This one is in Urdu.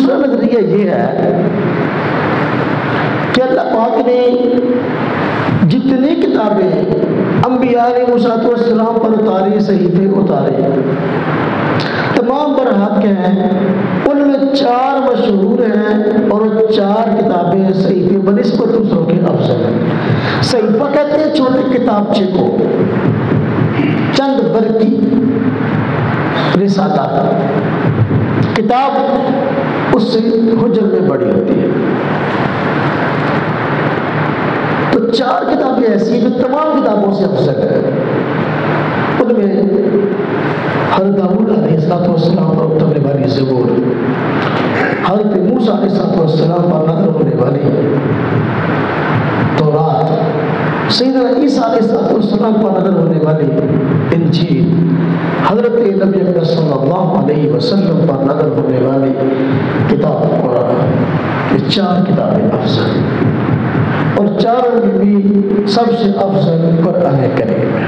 دوسرا نظریہ یہ ہے کہ اللہ پاک نے جتنی کتابیں انبیاء علیہ السلام پر اتاری، صحیفے اتارے، تمام برحق ہیں، ان میں 4 مشہور ہیں اور 4 کتابیں صحیفے بنسبت دوسروں کے افضل ہیں۔ صحیفہ کہتے ہیں چھوٹے کتابچے کو، چند برقی رسالات، کتاب اس سے حجم میں بڑی ہوتی ہے۔ تو 4 کتابیں ایسی ہیں جو تمام کتابوں سے افضل ہیں۔ ان میں حضرت داؤد علیہ السلام پر اترنے والی زبور، حضرت موسیٰ علیہ السلام پر نازل ہونے والی تورات، سیدنا عیسیٰ علیہ السلام پر نازل ہونے والی انجیل، حضرت نبی اکرم صلی اللہ علیہ وسلم پر نازل ہونے والی کتاب قرآن، یہ 4 کتابیں افضل، اور چاروں میں بھی سب سے افضل قرآن کریم ہے۔